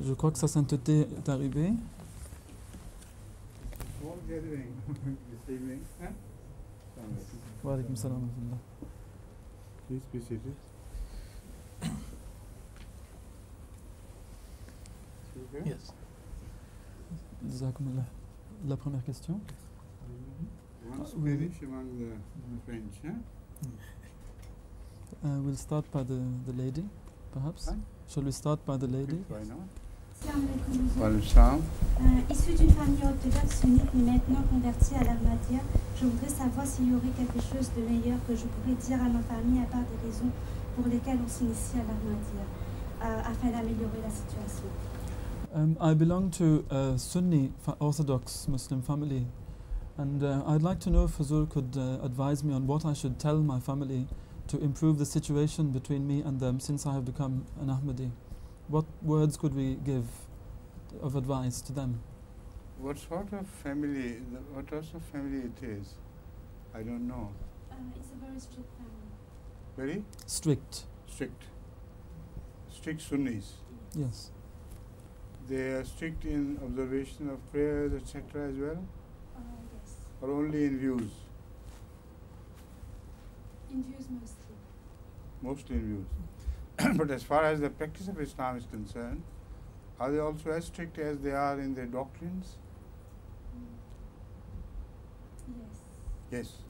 Je crois que sa sainteté est arrivée. Wa alaykum salam wa rahmatullah. Please be seated. Yes. Jazakumullah. La première question. One oui. Spanish among the French, huh? We'll start by the lady, perhaps. Huh? Shall we start by the lady? Why not? Salam Salam. Issu d'une famille orthodoxe sunnite mais maintenant convertie à l'Ahmadiyya, je voudrais savoir s'il y aurait quelque chose de meilleur que je pourrais dire à ma famille à part des raisons pour lesquelles on s'initie à l'Ahmadiyya, afin d'améliorer la situation. I belong to a Sunni Orthodox Muslim family, and I'd like to know if Huzur could advise me on what I should tell my family to improve the situation between me and them since I have become an Ahmadi. What words could we give of advice to them? What sort of family it is? I don't know. It's a very strict family. Very Strict, strict Sunnis. yes. They are strict in observation of prayers, etc. as well, Yes. or only in views? In views mostly. Mostly in views. But as far as the practice of Islam is concerned, are they also as strict as they are in their doctrines? Yes. Yes.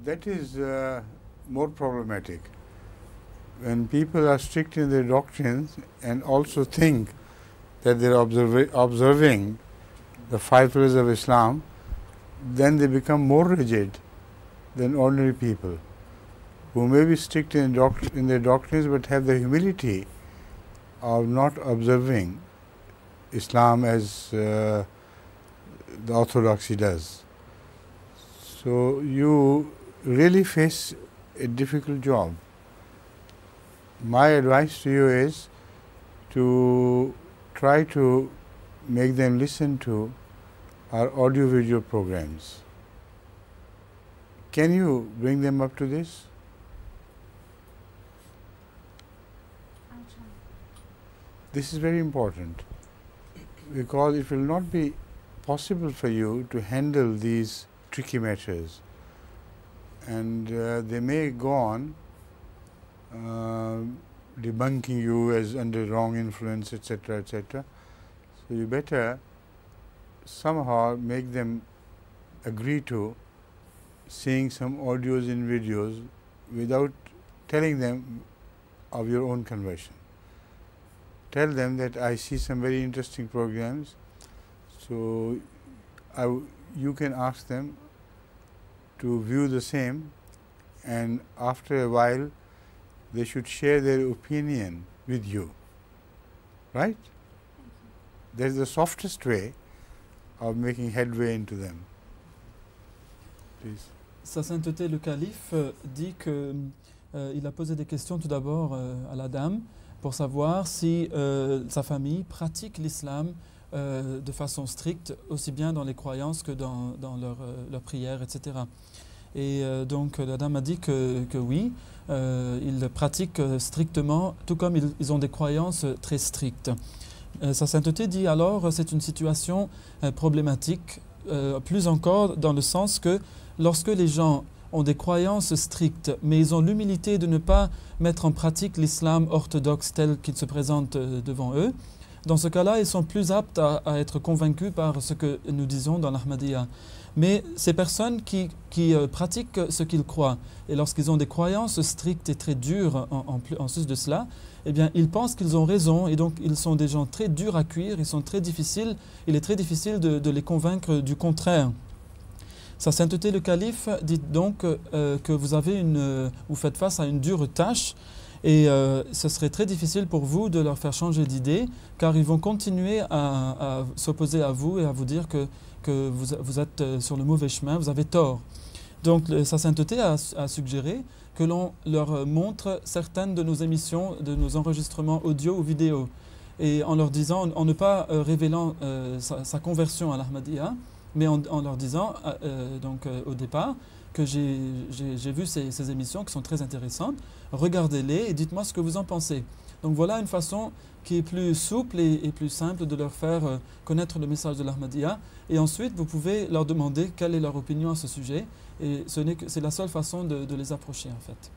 That is more problematic. When people are strict in their doctrines and also think that they are observing the 5 pillars of Islam, then they become more rigid than ordinary people who may be strict in their doctrines but have the humility of not observing Islam as the orthodoxy does. So you really face a difficult job. My advice to you is to try to make them listen to our audio-video programs. Can you bring them up to this? I'll try. This is very important because it will not be possible for you to handle these tricky matters, and they may go on debunking you as under wrong influence, etc., etc. So you better somehow make them agree to seeing some audios and videos without telling them of your own conversion. Tell them that I see some very interesting programs, so you can ask them to view the same, and after a while they should share their opinion with you, right? That is the softest way of making headway into them. Please. Sa sainteté le calife dit que il a posé des questions tout d'abord à la dame pour savoir si sa famille pratique l'islam de façon stricte, aussi bien dans les croyances que dans leurs prières, etc. Et donc la dame a dit que oui, ils pratiquent strictement, tout comme ils ont des croyances très strictes. Sa sainteté dit alors c'est une situation problématique, plus encore dans le sens que lorsque les gens ont des croyances strictes, mais ils ont l'humilité de ne pas mettre en pratique l'islam orthodoxe tel qu'il se présente devant eux, dans ce cas-là, ils sont plus aptes à être convaincus par ce que nous disons dans l'Ahmadiyya. Mais ces personnes qui pratiquent ce qu'ils croient, et lorsqu'ils ont des croyances strictes et très dures en sus de cela, eh bien, ils pensent qu'ils ont raison, et donc ils sont des gens très durs à cuire, ils sont très difficiles, il est très difficile de les convaincre du contraire. Sa sainteté le calife dit donc que vous faites face à une dure tâche, et ce serait très difficile pour vous de leur faire changer d'idée, car ils vont continuer à s'opposer à vous et à vous dire que vous êtes sur le mauvais chemin, vous avez tort. Donc sa sainteté a suggéré que l'on leur montre certaines de nos émissions, de nos enregistrements audio ou vidéo, et en leur disant, en ne pas révélant sa conversion à l'Ahmadiyya, mais en leur disant au départ que j'ai vu ces émissions qui sont très intéressantes, regardez-les et dites-moi ce que vous en pensez. Donc voilà une façon qui est plus souple et plus simple de leur faire connaître le message de l'Ahmadiyya. Et ensuite, vous pouvez leur demander quelle est leur opinion à ce sujet. Et c'est la seule façon de les approcher, en fait.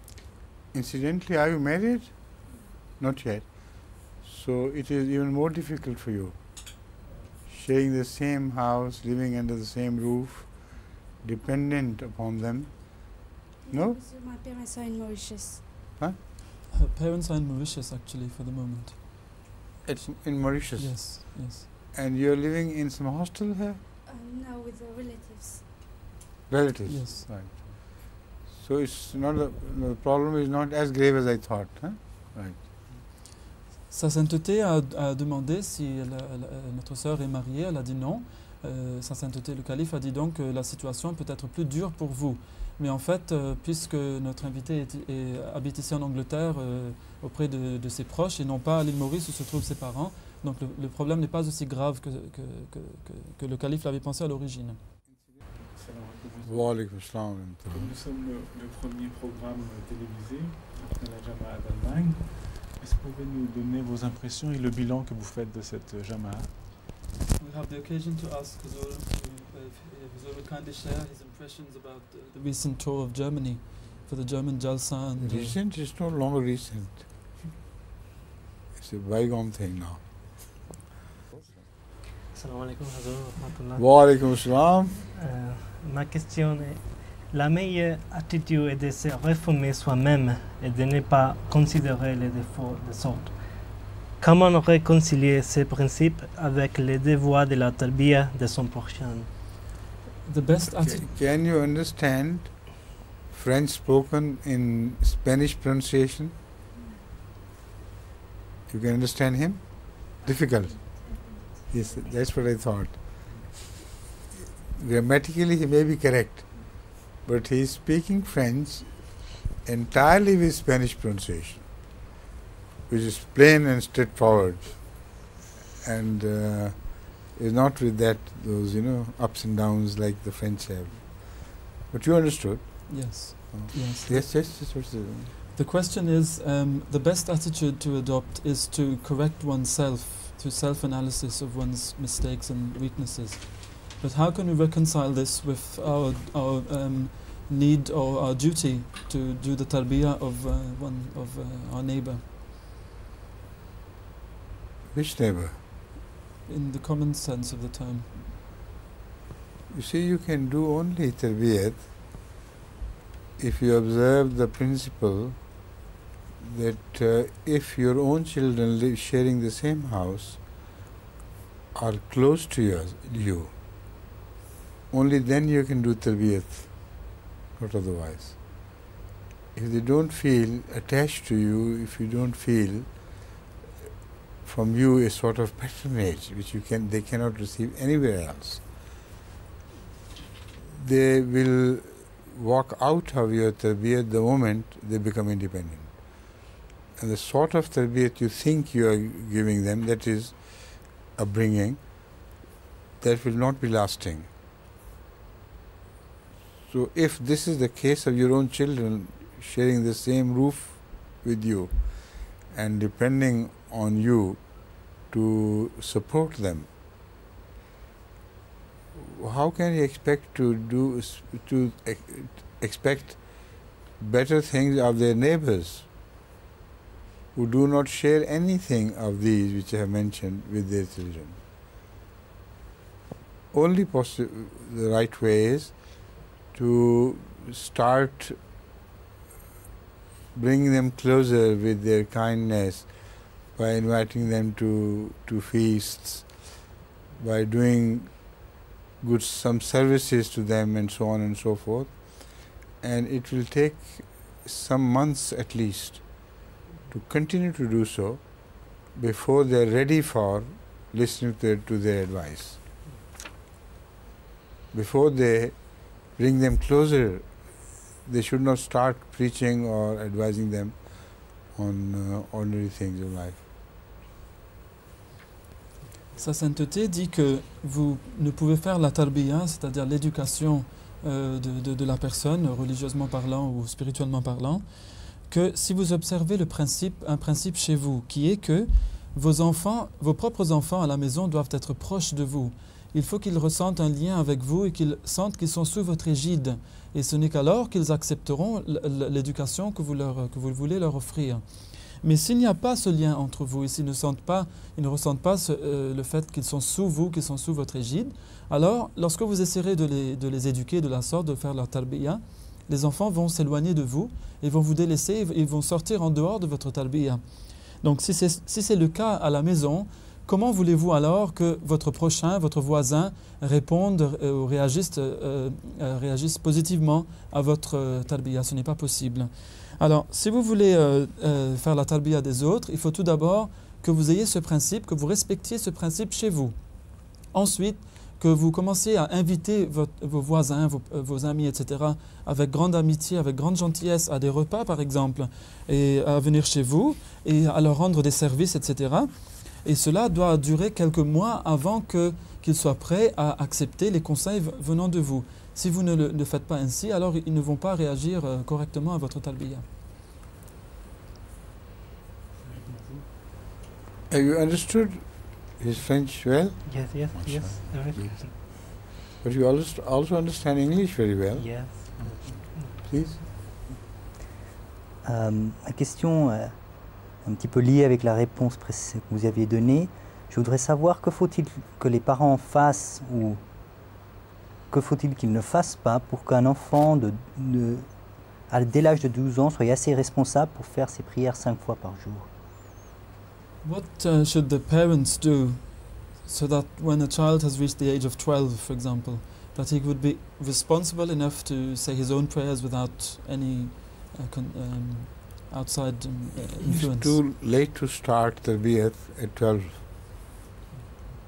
Incidentally, are you married? Not yet. So it is even more difficult for you. Sharing the same house, living under the same roof, dependent upon them. No? My parents are in Mauritius. Her parents are in Mauritius, actually, for the moment. It's in Mauritius. Yes, yes. And you're living in some hostel here? No, with the relatives. Relatives. Yes. Right. So it's not the problem is not as grave as I thought. Huh? Right. Sa sainteté a demandé si notre sœur est mariée. Elle a dit non. Sa sainteté, le calife, a dit donc que la situation peut être plus dure pour vous. Mais en fait, puisque notre invité habite ici en Angleterre auprès de ses proches et non pas à l'île Maurice où se trouvent ses parents, donc le problème n'est pas aussi grave que le calife l'avait pensé à l'origine. Wa alaykum salam. Nous sommes le premier programme télévisé après la Jama'a d'Allemagne. Est-ce que vous pouvez nous donner vos impressions et le bilan que vous faites de cette Jama'a? We have the occasion to ask Huzur if Huzur would kindly share his impressions about the recent tour of Germany for the German Jalsa. And, Recent is no longer recent. It's a bygone thing now. Assalamu alaikum, Hazur Rahmatullah. Wa alaykum salam. Ma question est, la meilleure attitude est de se réformer soi-même et de ne pas considérer les défauts des autres. Comment réconcilier ces principes avec les devoirs de la tarbiyya de son prochain? the best attitude. Can you understand French spoken in Spanish pronunciation? You can understand him? Difficult. Yes, that's what I thought. Grammatically he may be correct, but he is speaking French entirely with Spanish pronunciation, which is plain and straightforward, and is not with those ups and downs like the French have. But you understood? Yes. Oh. Yes. Yes. What's The question is, the best attitude to adopt is to correct oneself, to self-analysis of one's mistakes and weaknesses. But how can we reconcile this with our need or our duty to do the tarbiyah of our neighbor? Which neighbor? In the common sense of the term. You see, you can do only tarbiyat if you observe the principle that if your own children live sharing the same house are close to you, only then you can do tarbiyat, not otherwise. If they don't feel attached to you, if you don't feel from you a sort of patronage which they cannot receive anywhere else, they will walk out of your tarbiyat the moment they become independent. And the sort of tarbiyat you think you are giving them, that is upbringing, that will not be lasting. So if this is the case of your own children sharing the same roof with you and depending on you to support them, how can you expect to expect better things of their neighbors who do not share anything of these which I have mentioned with their children? Only the right way is to start bringing them closer with their kindness by inviting them to feasts, by doing some services to them and so on and so forth. And it will take some months at least to continue to do so before they are ready for listening to their advice. Before they bring them closer, they should not start preaching or advising them on ordinary things of life. Sa sainteté dit que vous ne pouvez faire la tarbiyah, c'est-à-dire l'éducation de la personne, religieusement parlant ou spirituellement parlant, que si vous observez un principe chez vous, qui est que vos propres enfants à la maison doivent être proches de vous. Il faut qu'ils ressentent un lien avec vous et qu'ils sentent qu'ils sont sous votre égide. Et ce n'est qu'alors qu'ils accepteront l'éducation que vous voulez leur offrir. Mais s'il n'y a pas ce lien entre vous et s'ils ne ressentent pas le fait qu'ils sont sous vous, qu'ils sont sous votre égide, alors lorsque vous essaierez de les éduquer de la sorte, de faire leur tarbiya, les enfants vont s'éloigner de vous et vont vous délaisser et vont sortir en dehors de votre tarbiya. Donc si c'est le cas à la maison, comment voulez-vous alors que votre prochain, votre voisin réponde ou réagisse positivement à votre tarbiya? Ce n'est pas possible. Alors, si vous voulez faire la tarbiya des autres, il faut tout d'abord que vous ayez ce principe, que vous respectiez ce principe chez vous. Ensuite, que vous commenciez à inviter vos voisins, vos amis, etc., avec grande amitié, avec grande gentillesse, à des repas par exemple, et à venir chez vous, et à leur rendre des services, etc. Et cela doit durer quelques mois avant qu'ils soient prêts à accepter les conseils venant de vous. Si vous ne le faites pas ainsi, alors ils ne vont pas réagir correctement à votre talbiya. Have you understood his French well? Yes. Everything. But you also understand English very well. Yes. Please. Ma question un petit peu liée avec la réponse que vous aviez donnée. Je voudrais savoir que faut-il que les parents fassent ou que faut-il qu'ils ne fassent pas pour qu'un enfant dès l'âge de 12 ans soit assez responsable pour faire ses prières 5 fois par jour. What should the parents do so that when a child has reached the age of 12, for example, that he would be responsible enough to say his own prayers without any outside influence? It's too late to start tarbiyat at 12.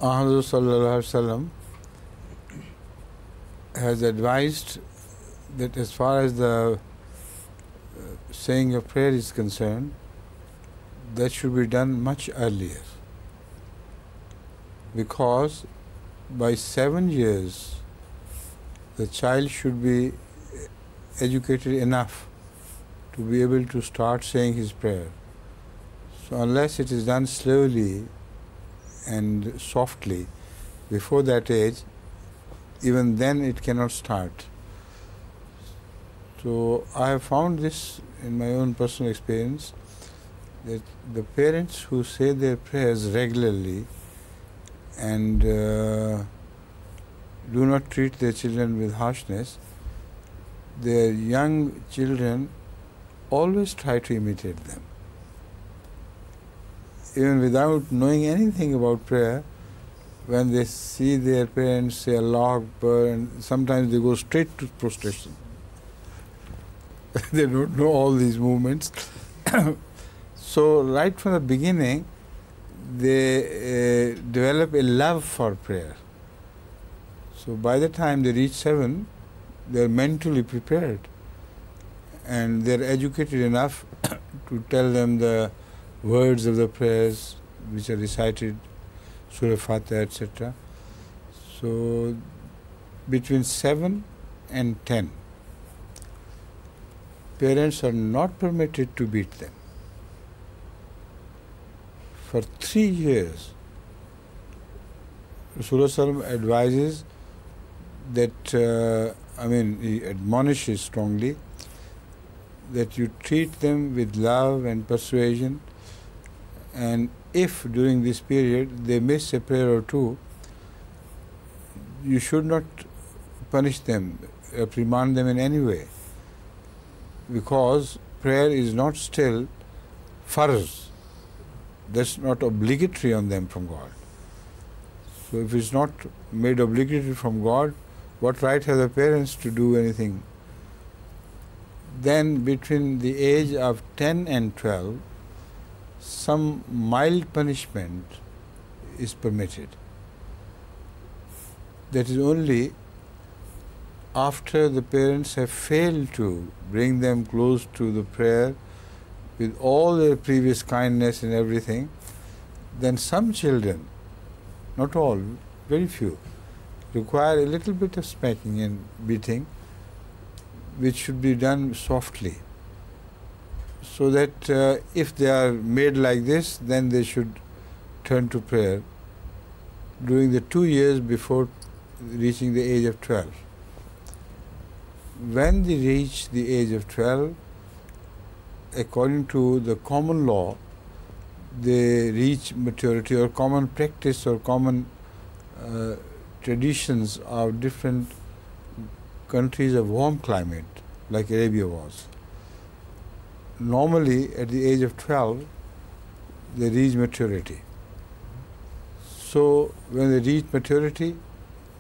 Ahmad sallallahu alaihi wasallam has advised that as far as the saying of prayer is concerned, that should be done much earlier, because by 7 years the child should be educated enough to be able to start saying his prayer. So unless it is done slowly and softly before that age, even then it cannot start. So I have found this in my own personal experience, that the parents who say their prayers regularly and do not treat their children with harshness, their young children always try to imitate them. Even without knowing anything about prayer, when they see their parents say Allah Akbar, and sometimes they go straight to prostration. They don't know all these movements. So right from the beginning, they develop a love for prayer. So by the time they reach 7, they are mentally prepared and they are educated enough to tell them the words of the prayers which are recited, Surah Fatiha, etc. So between 7 and 10, parents are not permitted to beat them. For 3 years, Rasulullah advises that, he admonishes strongly that you treat them with love and persuasion, and if during this period they miss a prayer or two, you should not punish them, reprimand them in any way, because prayer is not still farz. That's not obligatory on them from God. So if it's not made obligatory from God, what right have the parents to do anything? Then between the age of 10 and 12, some mild punishment is permitted. That is only after the parents have failed to bring them close to the prayer with all their previous kindness and everything, then some children, not all, very few, require a little bit of spanking and beating, which should be done softly. so that if they are made like this, then they should turn to prayer during the 2 years before reaching the age of 12. When they reach the age of 12, according to the common law, they reach maturity, or common practice or common traditions of different countries of warm climate, like Arabia was. Normally, at the age of 12, they reach maturity. So, when they reach maturity,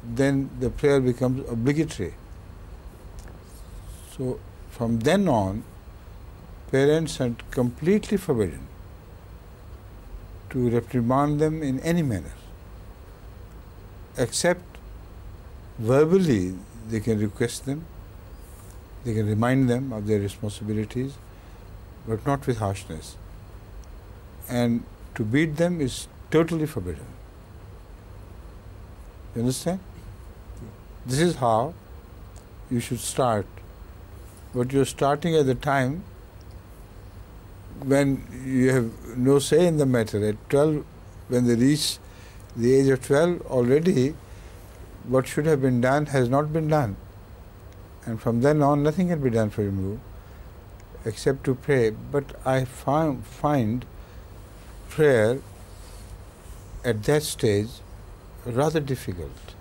then the prayer becomes obligatory. So, from then on, parents are completely forbidden to reprimand them in any manner, except verbally they can request them, they can remind them of their responsibilities, but not with harshness. And to beat them is totally forbidden. You understand? This is how you should start. But you're starting at the time when you have no say in the matter. At 12, when they reach the age of 12, already what should have been done has not been done. And from then on, nothing can be done for you except to pray. But I find prayer at that stage rather difficult,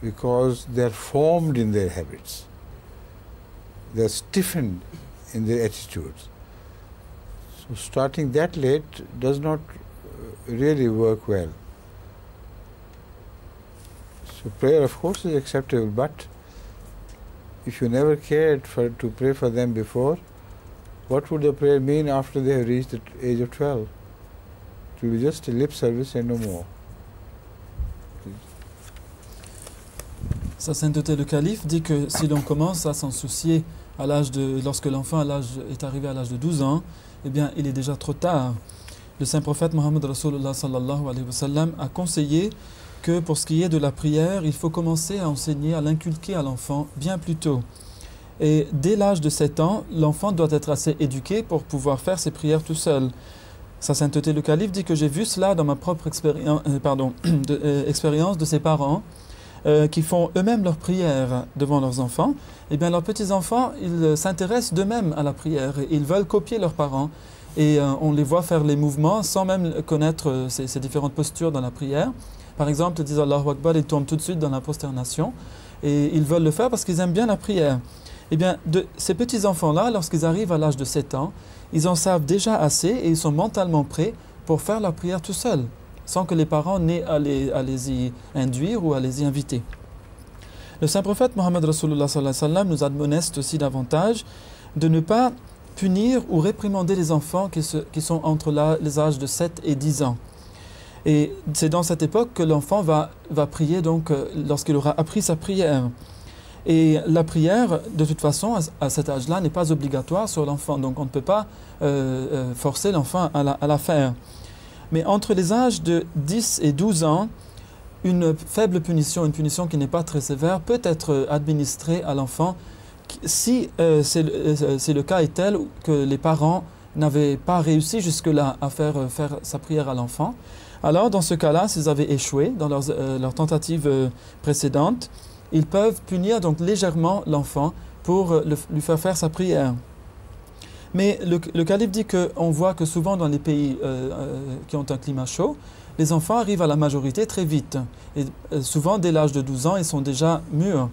because they are formed in their habits. They are stiffened in their attitudes. So starting that late does not really work well. So prayer, of course, is acceptable, but if you never cared to pray for them before, what would the prayer mean after they have reached the age of 12? It will be just a lip service and no more. Sa sainteté le calife dit que si l'on commence à s'en soucier à lorsque l'enfant est arrivé à l'âge de 12 ans, eh bien il est déjà trop tard. Le saint prophète Mohammed Rasulullah sallallahu alayhi wa sallam a conseillé que pour ce qui est de la prière, il faut commencer à enseigner, à l'inculquer à l'enfant bien plus tôt. Et dès l'âge de 7 ans, l'enfant doit être assez éduqué pour pouvoir faire ses prières tout seul. Sa sainteté le calife dit que j'ai vu cela dans ma propre expérience de ses parents qui font eux-mêmes leurs prières devant leurs enfants. Eh bien, leurs petits-enfants, ils s'intéressent d'eux-mêmes à la prière et ils veulent copier leurs parents. Et on les voit faire les mouvements sans même connaître ces différentes postures dans la prière. Par exemple, ils disent Allahu Akbar, ils tombent tout de suite dans la prosternation et ils veulent le faire parce qu'ils aiment bien la prière. Eh bien, ces petits-enfants-là, lorsqu'ils arrivent à l'âge de 7 ans, ils en savent déjà assez et ils sont mentalement prêts pour faire la prière tout seuls, sans que les parents n'aient à les y induire ou à les y inviter. Le saint prophète Mohammed Rasulullah sallallahu alayhi wa sallam nous admoneste aussi davantage de ne pas punir ou réprimander les enfants qui sont entre les âges de 7 et 10 ans. Et c'est dans cette époque que l'enfant va prier, donc lorsqu'il aura appris sa prière. Et la prière, de toute façon, à cet âge-là, n'est pas obligatoire sur l'enfant. Donc on ne peut pas forcer l'enfant à la faire. Mais entre les âges de 10 et 12 ans, une faible punition, une punition qui n'est pas très sévère, peut être administrée à l'enfant si le cas est tel que les parents n'avaient pas réussi jusque-là à faire sa prière à l'enfant. Alors, dans ce cas-là, s'ils avaient échoué dans leur tentative précédente, ils peuvent punir donc légèrement l'enfant pour lui faire sa prière. Mais le calife dit qu'on voit que souvent dans les pays qui ont un climat chaud, les enfants arrivent à la majorité très vite. Et souvent, dès l'âge de 12 ans, ils sont déjà mûrs.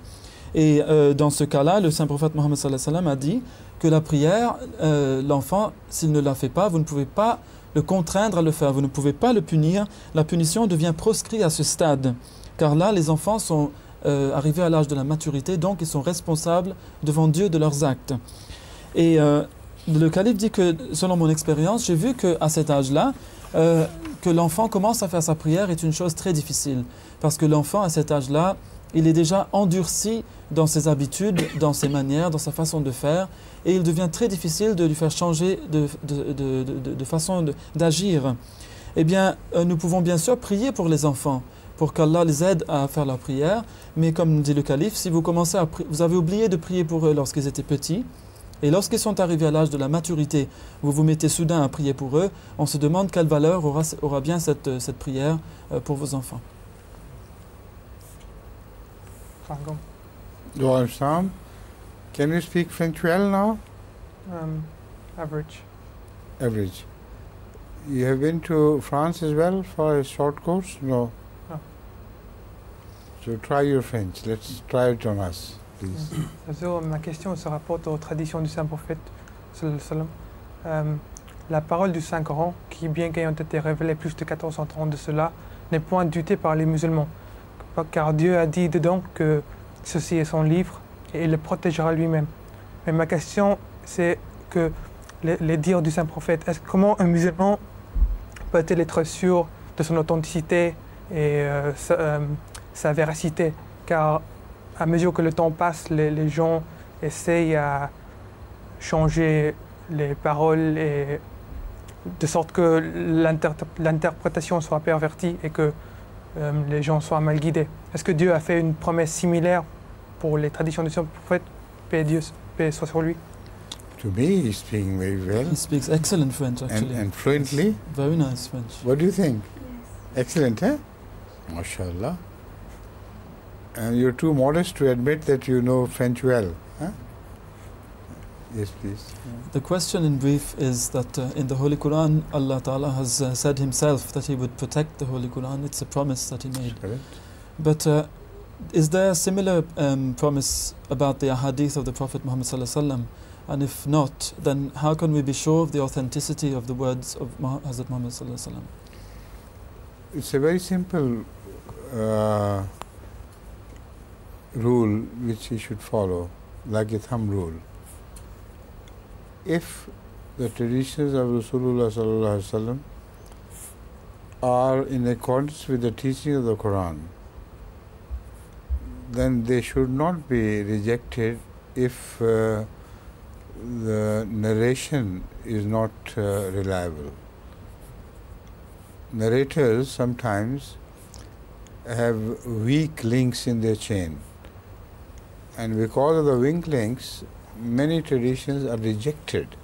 Et dans ce cas-là, le saint prophète Mohammed sallallahu alayhi wa sallam a dit que la prière, l'enfant, s'il ne la fait pas, vous ne pouvez pas le contraindre à le faire, vous ne pouvez pas le punir. La punition devient proscrite à ce stade. Car là, les enfants sont arrivés à l'âge de la maturité, donc ils sont responsables devant Dieu de leurs actes. Et le calife dit que, selon mon expérience, j'ai vu qu'à cet âge-là, que l'enfant commence à faire sa prière est une chose très difficile. Parce que l'enfant, à cet âge-là, il est déjà endurci dans ses habitudes, dans ses manières, dans sa façon de faire, et il devient très difficile de lui faire changer de façon d'agir. Eh bien, nous pouvons bien sûr prier pour les enfants, pour qu'Allah les aide à faire leur prière, mais comme dit le calife, si vous avez oublié de prier pour eux lorsqu'ils étaient petits, Et lorsqu'ils sont arrivés à l'âge de la maturité, vous vous mettez soudain à prier pour eux, on se demande quelle valeur aura bien cette prière pour vos enfants. Dua Sam, can you speak French well now? Average. Average. You have been to France as well for a short course? No. No. So try your French. Let's try it on us, please. Ma question se rapporte aux traditions du Saint-Prophète. La parole du Saint-Coran, qui bien qu'ayant été révélée plus de 1400 ans de cela, n'est point dutée par les musulmans. Car Dieu a dit dedans que ceci est son livre et il le protégera lui-même. Mais ma question, c'est que les dires du Saint-Prophète, comment un musulman peut-il être sûr de son authenticité et sa véracité? Car à mesure que le temps passe, les gens essayent à changer les paroles et de sorte que l'interprétation soit pervertie et que les gens soient mal guidés. Est-ce que Dieu a fait une promesse similaire pour les traditions du Saint-Prophète? Paix soit sur lui. To me, he's speaking very well. He speaks excellent French, actually. And fluently. Very nice French. What do you think? Yes. Excellent, eh? MashaAllah. And you're too modest to admit that you know French well. Huh? Yes, please. The question in brief is that in the Holy Quran, Allah Ta'ala has said himself that he would protect the Holy Quran. It's a promise that he made. Correct. But is there a similar promise about the ahadith of the Prophet Muhammad Sallallahu Alaihi Wasallam? And if not, then how can we be sure of the authenticity of the words of Hazrat Muhammad Sallallahu Alaihi Wasallam? It's a very simple rule which you should follow, like a thumb rule. If the traditions of Rasulullah Sallallahu Alaihi Wasallam are in accordance with the teaching of the Quran, then they should not be rejected if the narration is not reliable. Narrators sometimes have weak links in their chain, and because of the weak links, many traditions are rejected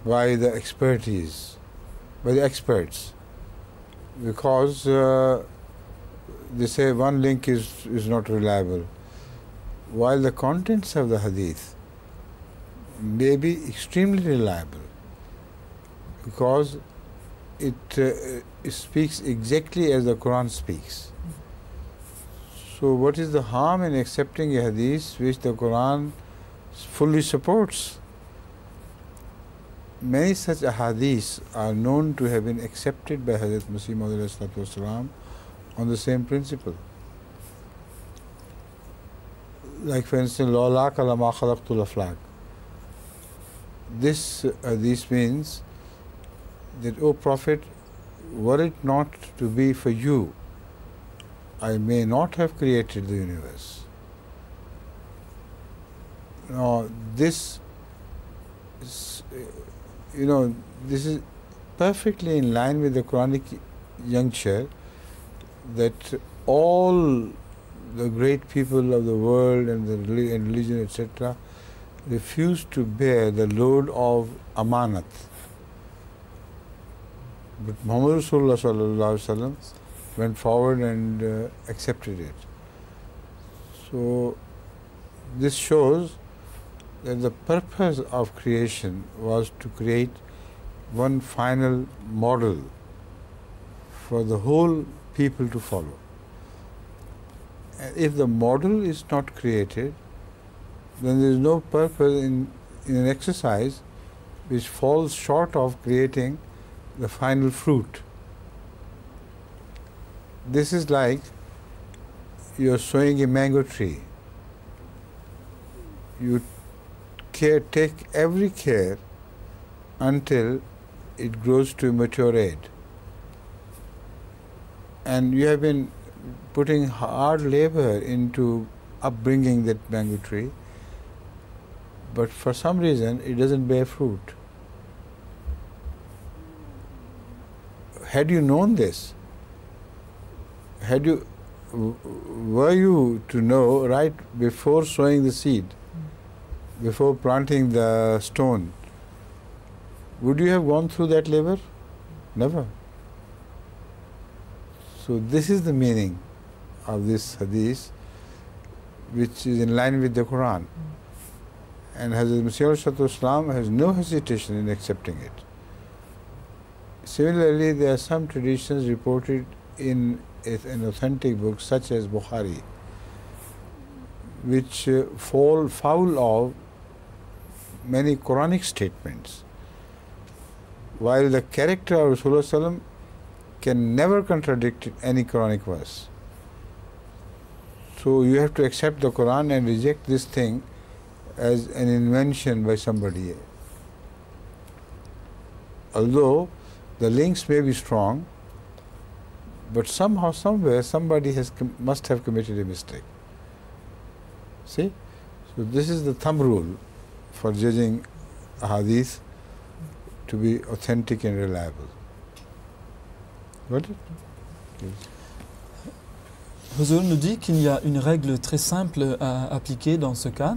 by the experts, because they say one link is not reliable, while the contents of the hadith may be extremely reliable because it speaks exactly as the Quran speaks. So what is the harm in accepting a hadith which the Quran fully supports? Many such hadiths are known to have been accepted by Hazrat Masih Maud on the same principle. Like for instance, La alaka lama khalaqtul aflaq. This means that, O Prophet, were it not to be for you, I may not have created the universe. Now, this is perfectly in line with the Quranic juncture that all the great people of the world and religion, etc., refused to bear the load of amanat. But Muhammad Rasulullah Sallallahu Alaihi Wasallam went forward and accepted it. So this shows that the purpose of creation was to create one final model for the whole people to follow. And if the model is not created, then there is no purpose in an exercise which falls short of creating the final fruit. This is like you are sowing a mango tree. You take every care until it grows to mature age. And you have been putting hard labor into upbringing that mango tree, but for some reason it doesn't bear fruit. Had you known this, were you to know right before sowing the seed before planting the stone, would you have gone through that labor? Never. So this is the meaning of this hadith, which is in line with the Quran. And Hazrat Masih Islam has no hesitation in accepting it. Similarly, there are some traditions reported in an authentic book such as Bukhari, which fall foul of many Quranic statements, while the character of Rasulullah can never contradict any Quranic verse. So you have to accept the Quran and reject this thing as an invention by somebody. Although the links may be strong, but somehow, somewhere, somebody must have committed a mistake. See? So this is the thumb rule for judging a hadith to be authentic and reliable. Got it? Please. Huzur nous dit qu'il y a une règle très simple à appliquer dans ce cas,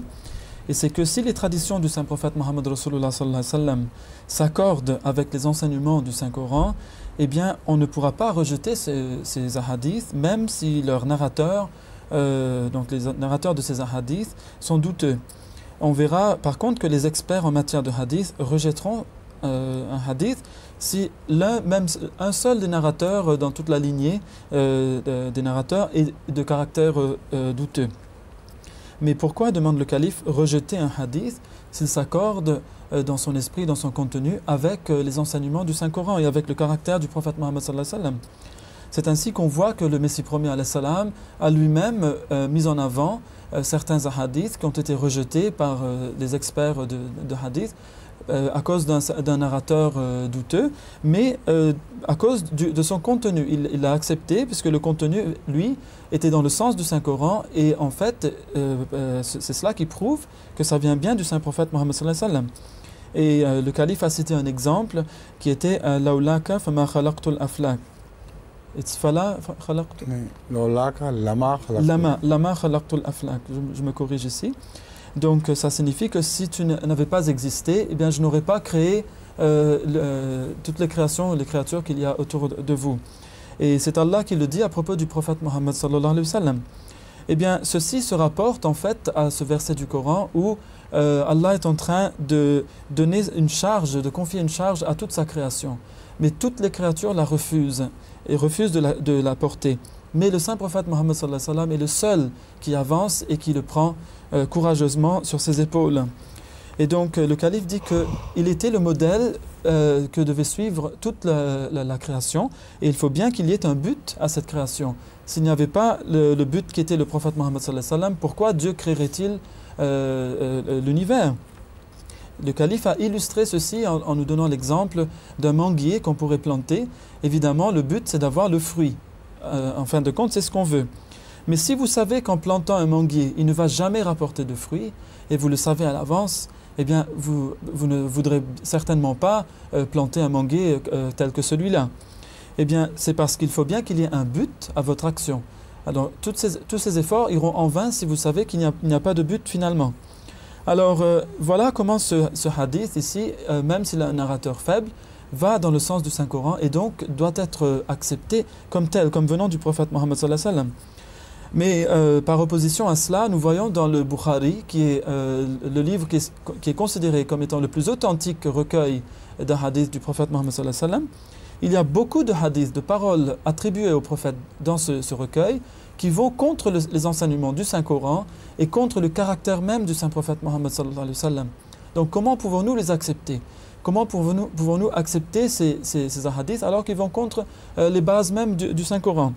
et c'est que si les traditions du Saint-Prophète Mohammed Rasulullah sallallahu alayhi wa sallam s'accordent avec les enseignements du Saint-Coran, eh bien on ne pourra pas rejeter ces hadiths, même si leurs narrateurs, donc les narrateurs de ces hadiths, sont douteux. On verra par contre que les experts en matière de hadith rejetteront un hadith si même un seul des narrateurs dans toute la lignée des narrateurs est de caractère douteux. Mais pourquoi, demande le calife, rejeter un hadith s'il s'accorde dans son esprit, dans son contenu, avec les enseignements du Saint-Coran et avec le caractère du prophète Mohammed sallallahu alayhi wa sallam? C'est ainsi qu'on voit que le Messie premier alayhi salam a lui-même mis en avant certains hadiths qui ont été rejetés par les experts de hadith à cause d'un narrateur douteux, mais à cause de son contenu. Il l'a accepté puisque le contenu, lui, était dans le sens du Saint-Coran, et en fait, c'est cela qui prouve que ça vient bien du Saint-Prophète Mohammed sallallahu alayhi wa sallam. Et le calife a cité un exemple qui était « Laulaka fama khalaqtul aflak ». Lama khalaqtul aflak. Je me corrige ici. Donc ça signifie que si tu n'avais pas existé, eh bien je n'aurais pas créé toutes les créations, les créatures qu'il y a autour de vous. Et c'est Allah qui le dit à propos du prophète Mohammed sallallahu alayhi wa sallam. Eh bien ceci se rapporte en fait à ce verset du Coran où Allah est en train de donner une charge, de confier une charge à toute sa création. Mais toutes les créatures la refusent et refusent de la porter. Mais le saint prophète Mohammed sallallahu alayhi wa sallam est le seul qui avance et qui le prend courageusement sur ses épaules. Et donc le calife dit qu'il était le modèle que devait suivre toute la création, et il faut bien qu'il y ait un but à cette création. S'il n'y avait pas le but qui était le prophète Mohammed sallallahu alayhi wa sallam, pourquoi Dieu créerait-il l'univers? Le calife a illustré ceci en nous donnant l'exemple d'un manguier qu'on pourrait planter. Évidemment, le but c'est d'avoir le fruit. En fin de compte, c'est ce qu'on veut. Mais si vous savez qu'en plantant un manguier, il ne va jamais rapporter de fruits, et vous le savez à l'avance, eh bien, vous ne voudrez certainement pas planter un manguier tel que celui-là. Eh bien, c'est parce qu'il faut bien qu'il y ait un but à votre action. Alors, tous ces efforts iront en vain si vous savez qu'il n'y a pas de but finalement. Alors, voilà comment ce hadith ici, même s'il a un narrateur faible, va dans le sens du Saint-Coran et donc doit être accepté comme tel, comme venant du prophète Mohammed sallallahu alayhi wa sallam. Mais par opposition à cela, nous voyons dans le Bukhari, qui est le livre qui est considéré comme étant le plus authentique recueil d'un hadith du prophète Mohammed sallallahu alayhi wa sallam, il y a beaucoup de hadiths, de paroles attribuées au prophète dans ce recueil qui vont contre les enseignements du Saint-Coran et contre le caractère même du Saint-Prophète Mohammed sallallahu alayhi wa sallam. Donc comment pouvons-nous les accepter? Comment pouvons-nous accepter ces hadiths alors qu'ils vont contre les bases même du Saint-Coran?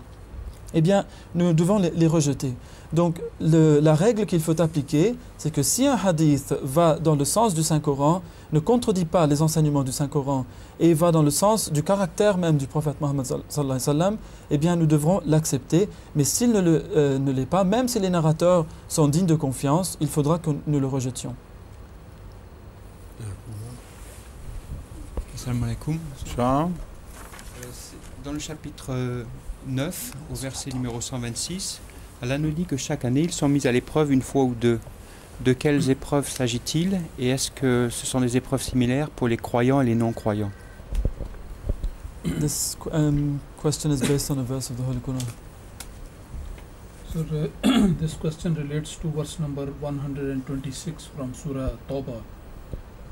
Eh bien, nous devons les rejeter. Donc, la règle qu'il faut appliquer, c'est que si un hadith va dans le sens du Saint-Coran, ne contredit pas les enseignements du Saint-Coran et va dans le sens du caractère même du prophète Mohammed sallallahu alayhi wa sallam, eh bien, nous devrons l'accepter. Mais s'il ne l'est pas, même si les narrateurs sont dignes de confiance, il faudra que nous le rejetions. Assalamu alaikum. Dans le chapitre 9, au verset numéro 126, Allah nous dit que chaque année, ils sont mis à l'épreuve une fois ou deux. De quelles épreuves s'agit-il et est-ce que ce sont des épreuves similaires pour les croyants et les non-croyants? This question is based on a verse of the Holy Quran. So this question relates to verse number 126 from Surah Tawbah.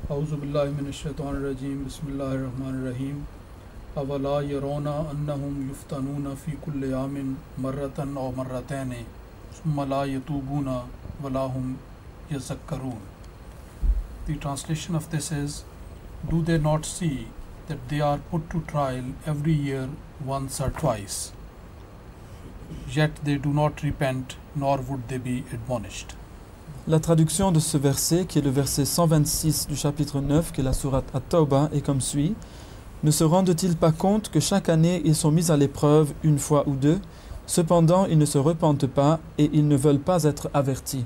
A'udhu billahi minash shaitanir rajim. Bismillahir rahmanir rahim. Awala yarona annahum yuftanuna fi kulli amin marratan aw marratayn summa la yatubuna wa lahum yazakkarun. The translation of this is, do they not see that they are put to trial every year once or twice, yet they do not repent, nor would they be admonished. La traduction de ce verset, qui est le verset 126 du chapitre 9, qui est la sourate At-Tawbah, est comme suit. Ne se rendent-ils pas compte que chaque année ils sont mis à l'épreuve une fois ou deux? Cependant, ils ne se repentent pas et ils ne veulent pas être avertis.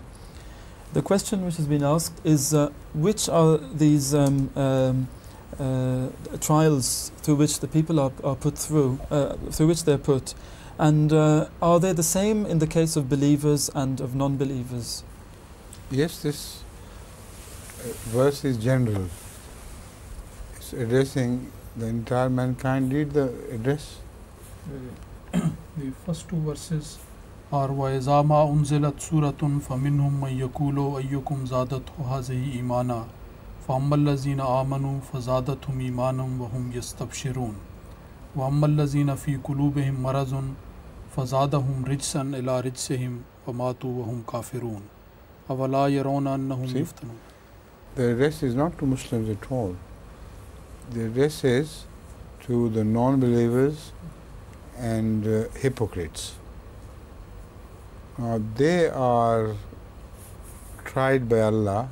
The question which has been asked is, which are these trials through which the people are put through which they are put, and are they the same in the case of believers and of non-believers? Yes, this verse is general. It's addressing the entire mankind. Read the address. The first two verses are وَإِذَا مَا أُنزِلَتْ سُورَةٌ فَمِنْهُمْ مَنْ يَقُولُ أَيُّكُمْ زَادَتْهُ هَذِهِ إِيمَانًا فَأَمَّا الَّذِينَ آمَنُوا فَزَادَتْهُمْ إِيمَانًا وَهُمْ يَسْتَبْشِرُونَ وَأَمَّا الَّذِينَ فِي قُلُوبِهِمْ مَرَضٌ فَزَادَهُمْ رِجْسًا إِلَى رِجْسِهِمْ وَمَاتُوا وَهُمْ كَافِرُونَ أَوَلَا يَرَوْنَ أَنَّهُمْ يُفْتَنُونَ. The address is not to Muslims at all. The address is to the non-believers and hypocrites. They are tried by Allah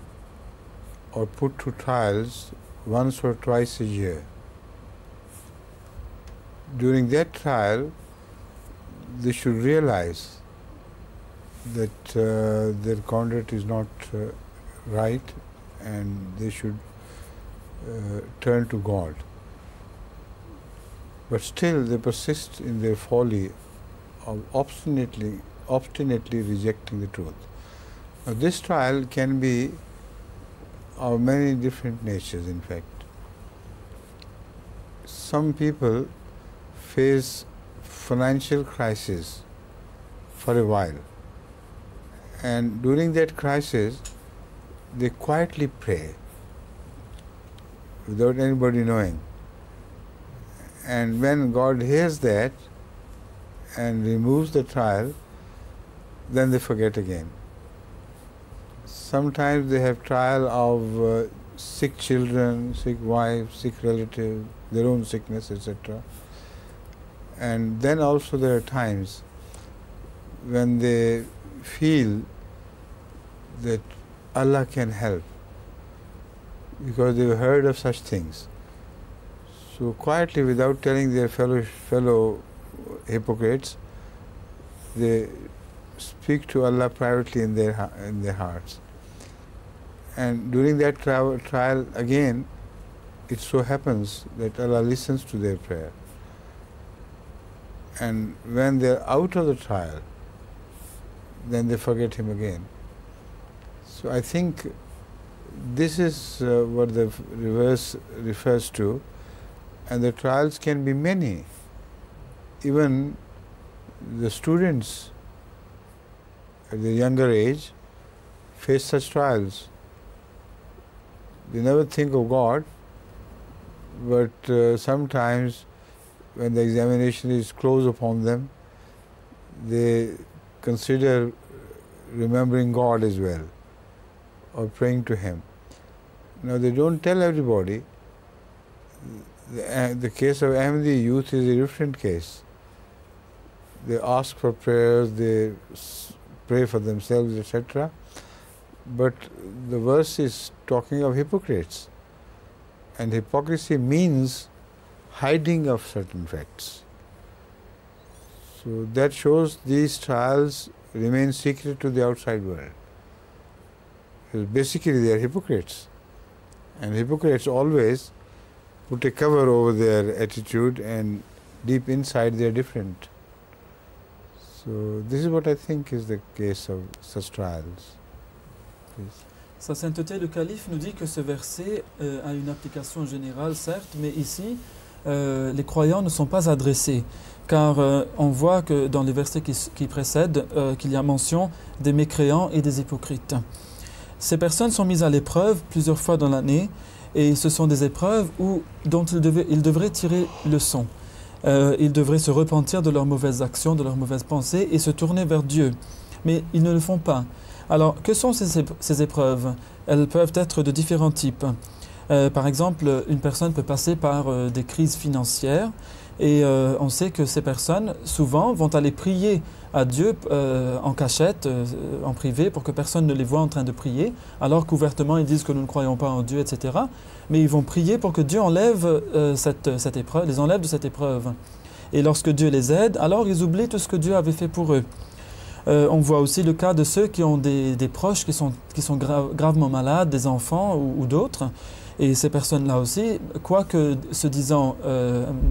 or put to trials once or twice a year. During that trial, they should realize that their conduct is not right and they should turn to God. But still they persist in their folly of obstinately rejecting the truth. Now, this trial can be of many different natures, in fact. Some people face financial crisis for a while, and during that crisis they quietly pray without anybody knowing. And when God hears that and removes the trial, then they forget again. Sometimes they have trial of sick children, sick wife, sick relative, their own sickness, etc. And then also there are times when they feel that Allah can help because they've heard of such things. So quietly, without telling their fellow hypocrites, they speak to Allah privately in their hearts. And during that trial again, it so happens that Allah listens to their prayer. And when they're out of the trial, then they forget Him again. So I think this is what the verse refers to, and the trials can be many. Even the students at the younger age face such trials. They never think of God, but sometimes when the examination is close upon them, they consider remembering God as well, or praying to Him. Now, they don't tell everybody. The case of Ahmadi youth is a different case. They ask for prayers, they pray for themselves, etc. But the verse is talking of hypocrites. And hypocrisy means hiding of certain facts. So that shows these trials remain secret to the outside world. Because basically they are hypocrites. And hypocrites always put a cover over their attitude, and deep inside they are different. So this is what I think is the case of such trials. please. Sa sainteté, le calife nous dit que ce verset a une application générale, certes, mais ici, les croyants ne sont pas adressés, car on voit que dans les versets qui précèdent, qu'il y a mention des mécréants et des hypocrites. Ces personnes sont mises à l'épreuve plusieurs fois dans l'année, et ce sont des épreuves dont ils devraient tirer leçon. Ils devraient se repentir de leurs mauvaises actions, de leurs mauvaises pensées, et se tourner vers Dieu. Mais ils ne le font pas. Alors, que sont ces épreuves? Elles peuvent être de différents types. Par exemple, une personne peut passer par des crises financières, et on sait que ces personnes, souvent, vont aller prier à Dieu en cachette, en privé, pour que personne ne les voit en train de prier, alors qu'ouvertement ils disent que nous ne croyons pas en Dieu, etc. Mais ils vont prier pour que Dieu enlève cette épreuve, les enlève de cette épreuve. Et lorsque Dieu les aide, alors ils oublient tout ce que Dieu avait fait pour eux. On voit aussi le cas de ceux qui ont des proches qui sont gravement malades, des enfants ou d'autres. Et ces personnes-là aussi, quoique se disant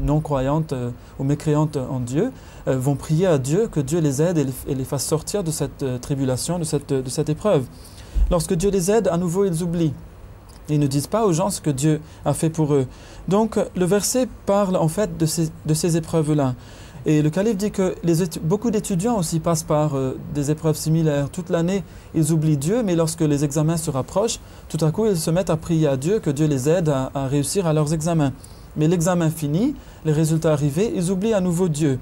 non-croyantes ou mécréantes en Dieu, vont prier à Dieu que Dieu les aide et les fasse sortir de cette tribulation, de cette épreuve. Lorsque Dieu les aide, à nouveau ils oublient. Ils ne disent pas aux gens ce que Dieu a fait pour eux. Donc le verset parle en fait de ces épreuves-là. Et le calife dit que beaucoup d'étudiants aussi passent par des épreuves similaires. Toute l'année, ils oublient Dieu, mais lorsque les examens se rapprochent, tout à coup, ils se mettent à prier à Dieu, que Dieu les aide à réussir à leurs examens. Mais l'examen fini, les résultats arrivés, ils oublient à nouveau Dieu.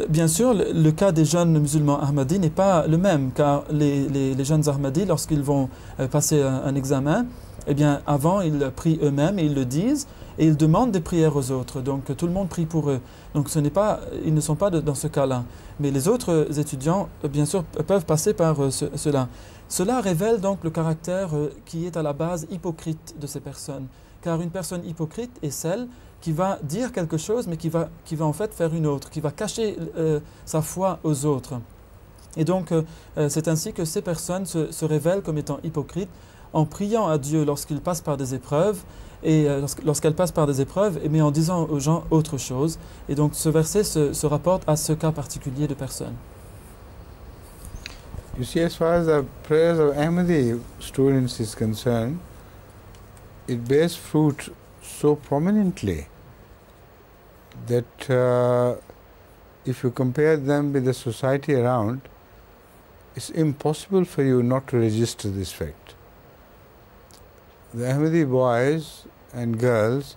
Bien sûr, le cas des jeunes musulmans Ahmadis n'est pas le même, car les jeunes Ahmadis, lorsqu'ils vont passer un examen, eh bien, avant, ils prient eux-mêmes et ils le disent, et ils demandent des prières aux autres. Donc, tout le monde prie pour eux. Donc, ils ne sont pas dans ce cas-là. Mais les autres étudiants, bien sûr, peuvent passer par cela. Cela révèle donc le caractère qui est à la base hypocrite de ces personnes. Car une personne hypocrite est celle qui va dire quelque chose, mais qui va en fait faire une autre, qui va cacher sa foi aux autres. Et donc, c'est ainsi que ces personnes se révèlent comme étant hypocrites, en priant à Dieu lorsqu'ils passent par des épreuves, et lorsqu'elles passent par des épreuves, mais en disant aux gens autre chose. Et donc ce verset se rapporte à ce cas particulier de personnes. You see, as far as the prayers of Ahmadi students is concerned, it bears fruit so prominently that if you compare them with the society around, it's impossible for you not to register this fact. The Ahmadi boys and girls,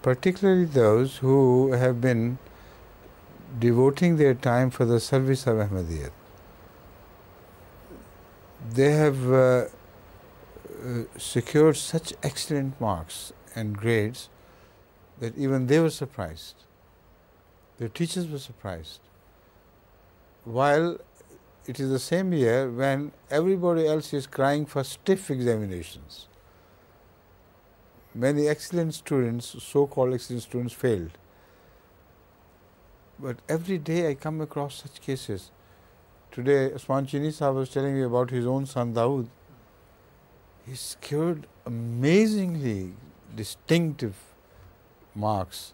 particularly those who have been devoting their time for the service of Ahmadiyyat, they have secured such excellent marks and grades that even they were surprised. Their teachers were surprised. While it is the same year when everybody else is crying for stiff examinations. Many excellent students, so-called excellent students, failed. But every day I come across such cases. Today, Usman Chini Sahib was telling me about his own son Dawood. He secured amazingly distinctive marks,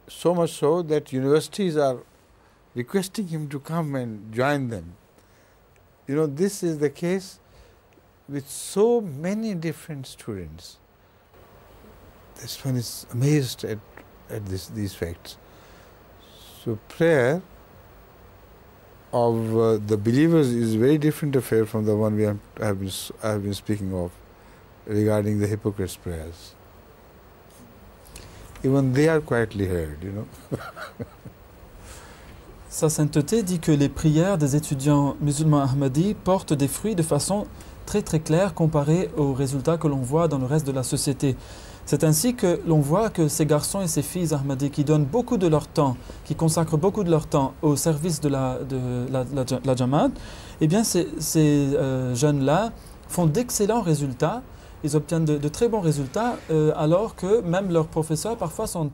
so much so that universities are requesting him to come and join them. You know, this is the case with so many different students. This one is amazed at these facts. So prayer of the believers is a very different affair from the one I have been speaking of regarding the hypocrites' prayers. Even they are quietly heard, you know. Sa sainteté dit que les prières des étudiants musulmans Ahmadis portent des fruits de façon très très claire comparée aux résultats que l'on voit dans le reste de la société. C'est ainsi que l'on voit que ces garçons et ces filles Ahmadis qui donnent beaucoup de leur temps, qui consacrent beaucoup de leur temps au service de la Jamaat, eh bien ces jeunes-là font d'excellents résultats, ils obtiennent de très bons résultats, alors que même leurs professeurs parfois sont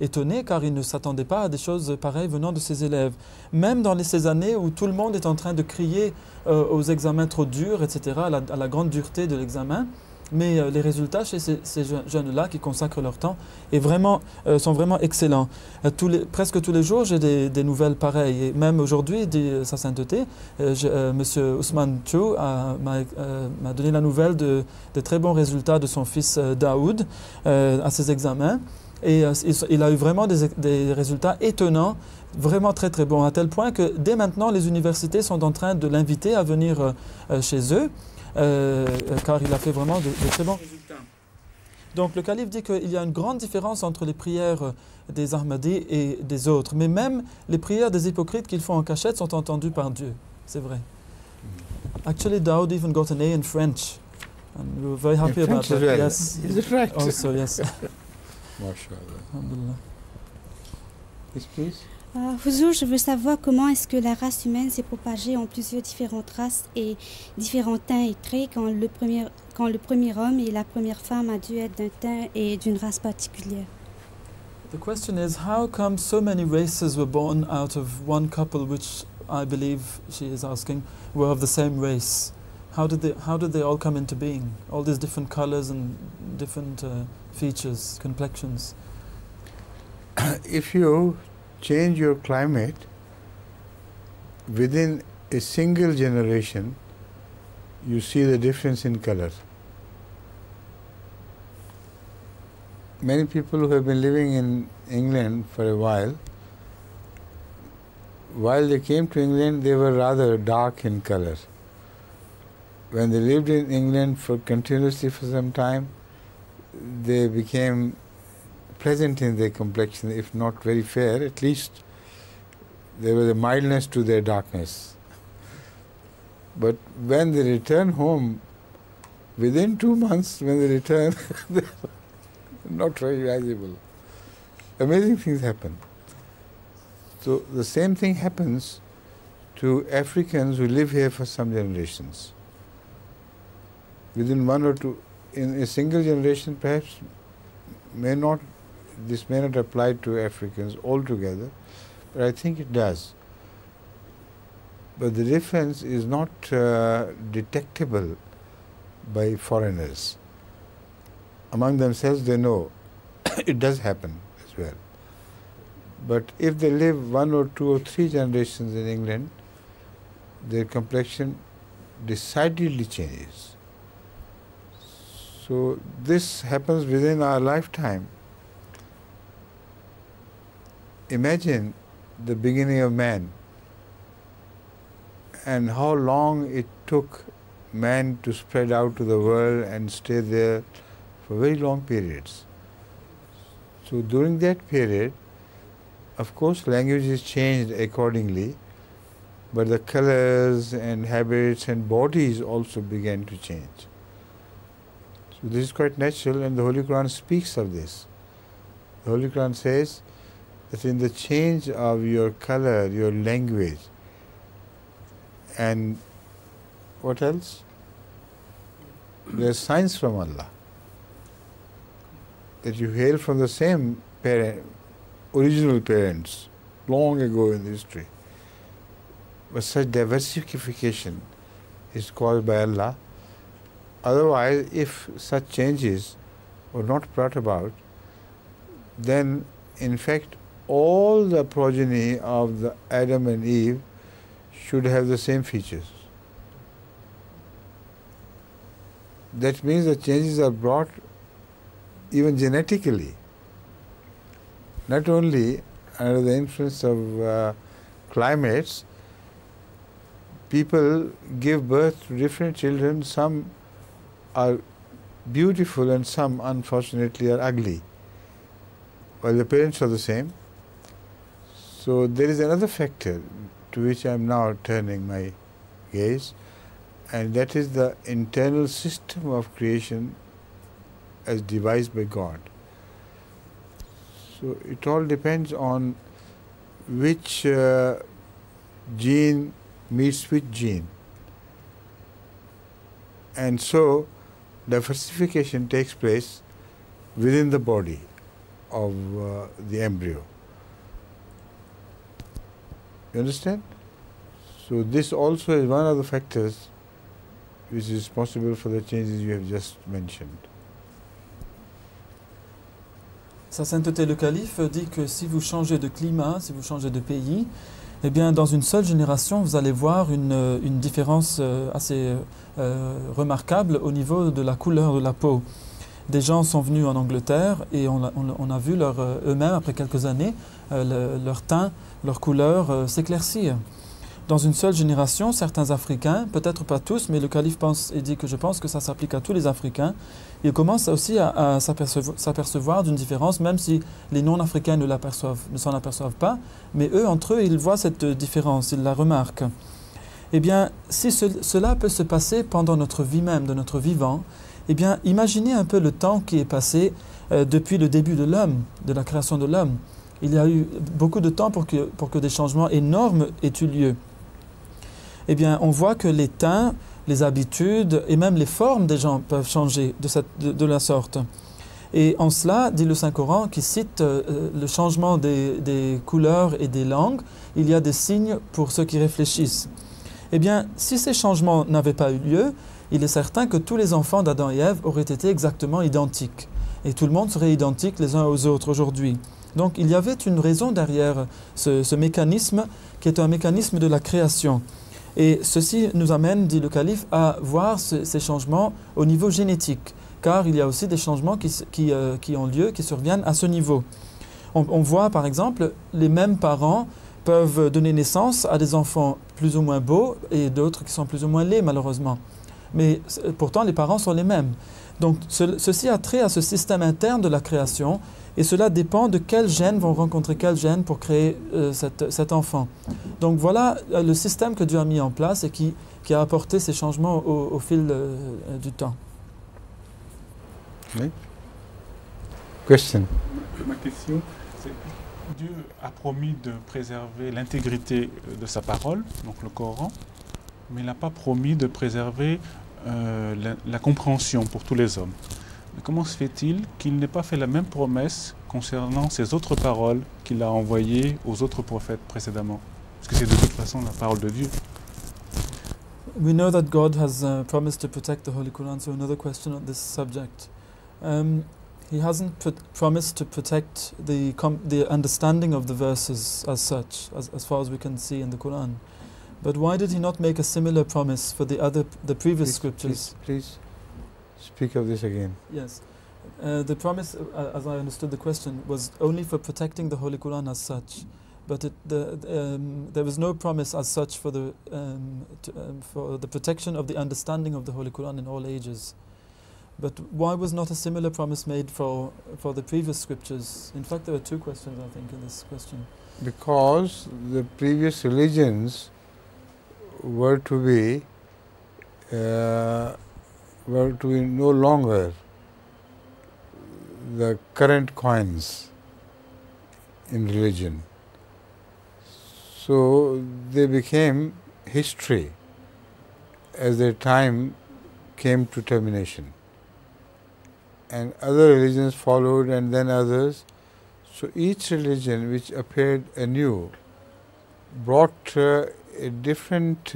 étonnés car ils ne s'attendaient pas à des choses pareilles venant de ces élèves. Même dans ces années où tout le monde est en train de crier aux examens trop durs, etc., à la grande dureté de l'examen, Mais les résultats chez ces jeunes-là qui consacrent leur temps sont vraiment excellents. Presque tous les jours, j'ai des nouvelles pareilles. Et même aujourd'hui, dit Sa Sainteté, M. Ousmane Chou m'a donné la nouvelle de très bons résultats de son fils Daoud à ses examens. Et il a eu vraiment des résultats étonnants, vraiment très très bons, à tel point que dès maintenant, les universités sont en train de l'inviter à venir chez eux. Car il a fait vraiment de très bons résultats. Donc le calife dit qu'il y a une grande différence entre les prières des Ahmadis et des autres. Mais même les prières des hypocrites qu'ils font en cachette sont entendues par Dieu. C'est vrai. Actually, Daoud even got an A in French. And we were very happy about that. Well. Yes. Is it right? Also, yes. MashaAllah. Alhamdulillah. Yes, please. Huzour, je veux savoir comment est-ce que la race humaine s'est propagée en plusieurs différentes races et différents teints et traits quand le premier homme et la première femme a dû être d'un teint et d'une race particulière. The question is, how come so many races were born out of one couple, which I believe she is asking, were of the same race? How did they all come into being? All these different colors and different features, complexions. If you change your climate within a single generation, you see the difference in color. Many people who have been living in England for a while they came to England, they were rather dark in color. When they lived in England continuously for some time, they became pleasant in their complexion, if not very fair, at least there was a mildness to their darkness. But when they return home, within 2 months when they return, they're not very valuable. Amazing things happen. So the same thing happens to Africans who live here for some generations. Within 1 or 2, in a single generation perhaps this may not apply to Africans altogether, but I think it does. But the difference is not detectable by foreigners. Among themselves they know it does happen as well. But if they live 1 or 2 or 3 generations in England, their complexion decidedly changes. So this happens within our lifetime. Imagine the beginning of man and how long it took man to spread out to the world and stay there for very long periods. So during that period, of course, languages changed accordingly, but the colors and habits and bodies also began to change. So this is quite natural, and the Holy Quran speaks of this. The Holy Quran says that in the change of your color, your language, and what else? There's signs from Allah that you hail from the same original parents, long ago in history. But such diversification is caused by Allah. Otherwise, if such changes were not brought about, then in fact all the progeny of the Adam and Eve should have the same features. That means the changes are brought even genetically, not only under the influence of climates. People give birth to different children. Some are beautiful and some unfortunately are ugly, while the parents are the same. So there is another factor to which I am now turning my gaze, and that is the internal system of creation as devised by God. So it all depends on which gene meets which gene. And so diversification takes place within the body of the embryo. You understand? So this also is one of the factors which is responsible for the changes you have just mentioned. Sa sainteté le calife dit que si vous changez de climat, si vous changez de pays, eh bien dans une seule génération, vous allez voir une différence assez remarquable au niveau de la couleur de la peau. Des gens sont venus en Angleterre et on a vu eux-mêmes, après quelques années, leur teint, leur couleur s'éclaircir. Dans une seule génération, certains Africains, peut-être pas tous, mais le calife pense et dit que je pense que ça s'applique à tous les Africains, ils commencent aussi à s'apercevoir d'une différence, même si les non-Africains ne s'en aperçoivent pas, mais eux, entre eux, ils voient cette différence, ils la remarquent. Eh bien, si cela peut se passer pendant notre vie même, de notre vivant, eh bien, imaginez un peu le temps qui est passé depuis le début de l'homme, de la création de l'homme. Il y a eu beaucoup de temps pour que des changements énormes aient eu lieu. Eh bien, on voit que les teints, les habitudes et même les formes des gens peuvent changer de la sorte. Et en cela, dit le Saint-Coran, qui cite le changement des couleurs et des langues, il y a des signes pour ceux qui réfléchissent. Eh bien, si ces changements n'avaient pas eu lieu, il est certain que tous les enfants d'Adam et Ève auraient été exactement identiques. Et tout le monde serait identique les uns aux autres aujourd'hui. Donc, il y avait une raison derrière ce mécanisme qui est un mécanisme de la création. Et ceci nous amène, dit le calife, à voir ces changements au niveau génétique, car il y a aussi des changements qui ont lieu, qui surviennent à ce niveau. On voit par exemple, les mêmes parents peuvent donner naissance à des enfants plus ou moins beaux et d'autres qui sont plus ou moins laids malheureusement. Mais pourtant les parents sont les mêmes. Donc ceci a trait à ce système interne de la création et cela dépend de quels gènes vont rencontrer quels gènes pour créer cet enfant. Donc voilà le système que Dieu a mis en place et qui a apporté ces changements au fil du temps. Oui. Question. Ma question, c'est Dieu a promis de préserver l'intégrité de sa parole, donc le Coran, mais il n'a pas promis de préserver la compréhension pour tous les hommes. Mais comment se fait-il qu'il n'ait pas fait la même promesse concernant ces autres paroles qu'il a envoyées aux autres prophètes précédemment? Parce que c'est de toute façon la parole de Dieu. We know that God has promised to protect the Holy Quran, so another question on this subject. He hasn't promised to protect the understanding of the verses as such, as far as we can see in the Quran. But why did he not make a similar promise for the previous scriptures? Please speak of this again. Yes. The promise, as I understood the question, was only for protecting the Holy Quran as such. But there was no promise as such for the protection of the understanding of the Holy Quran in all ages. But why was not a similar promise made for the previous scriptures? In fact, there were two questions, I think, in this question. Because the previous religions were to be no longer the current coins in religion. So they became history as their time came to termination. And other religions followed and then others. So each religion which appeared anew brought a different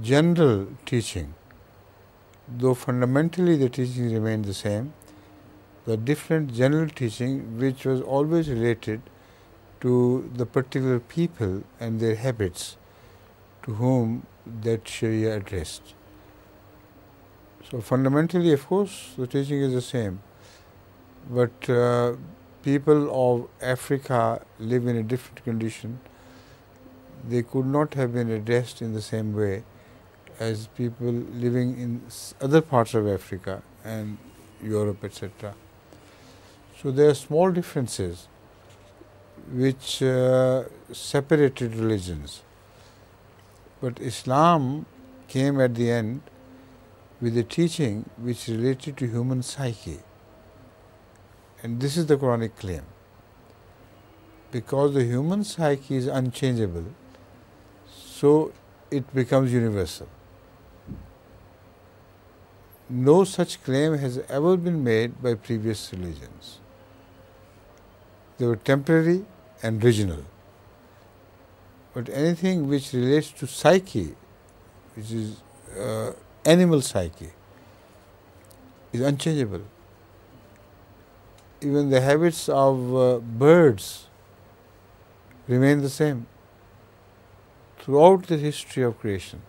general teaching. Though fundamentally the teaching remained the same, the different general teaching which was always related to the particular people and their habits to whom that Sharia addressed. So fundamentally, of course, the teaching is the same, but people of Africa live in a different condition. They could not have been addressed in the same way as people living in other parts of Africa and Europe, etc. So there are small differences which separated religions. But Islam came at the end with a teaching which related to human psyche. And this is the Quranic claim. Because the human psyche is unchangeable, so it becomes universal. No such claim has ever been made by previous religions. They were temporary and regional. But anything which relates to psyche, which is animal psyche, is unchangeable. Even the habits of birds remain the same throughout the history of creation.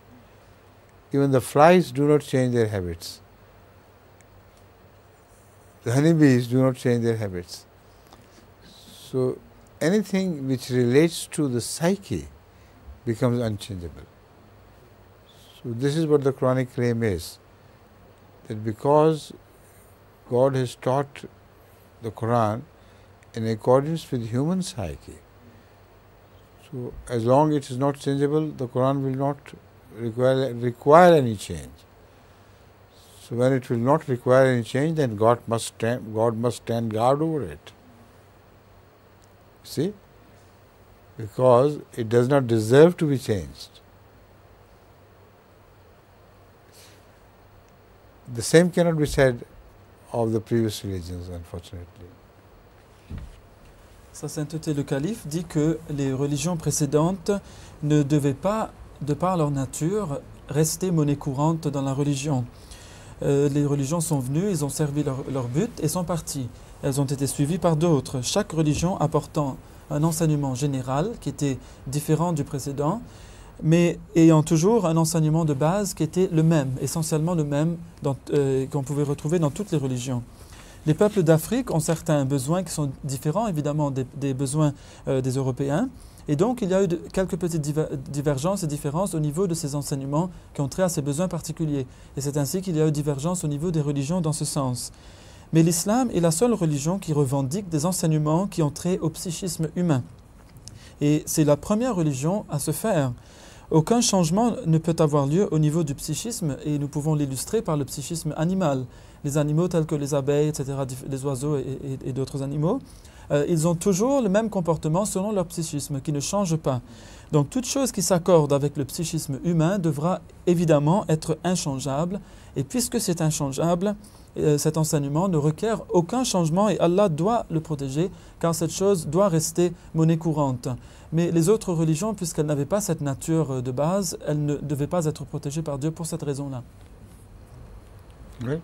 Even the flies do not change their habits. The honeybees do not change their habits. So anything which relates to the psyche becomes unchangeable. So this is what the Quranic claim is, that because God has taught the Quran in accordance with human psyche, so as long as it is not changeable, the Quran will not require any change. So when it will not require any change, then God must stand guard over it. See? Because it does not deserve to be changed. The same cannot be said of the previous religions, unfortunately. Sa sainteté le calife dit que les religions précédentes ne devaient pas, de par leur nature, rester monnaie courante dans la religion. Les religions sont venues, ils ont servi leur but et sont partis. Elles ont été suivies par d'autres, chaque religion apportant un enseignement général qui était différent du précédent, mais ayant toujours un enseignement de base qui était le même, essentiellement le même qu'on pouvait retrouver dans toutes les religions. Les peuples d'Afrique ont certains besoins qui sont différents, évidemment, des besoins des Européens. Et donc, il y a eu quelques petites divergences et différences au niveau de ces enseignements qui ont trait à ces besoins particuliers. Et c'est ainsi qu'il y a eu divergence au niveau des religions dans ce sens. Mais l'islam est la seule religion qui revendique des enseignements qui ont trait au psychisme humain. Et c'est la première religion à se faire. Aucun changement ne peut avoir lieu au niveau du psychisme et nous pouvons l'illustrer par le psychisme animal. Les animaux tels que les abeilles, etc., les oiseaux et d'autres animaux, ils ont toujours le même comportement selon leur psychisme qui ne change pas. Donc toute chose qui s'accorde avec le psychisme humain devra évidemment être inchangeable et puisque c'est inchangeable, cet enseignement ne requiert aucun changement et Allah doit le protéger car cette chose doit rester monnaie courante. Mais les autres religions, puisqu'elles n'avaient pas cette nature de base, elles ne devaient pas être protégées par Dieu pour cette raison-là. Oui.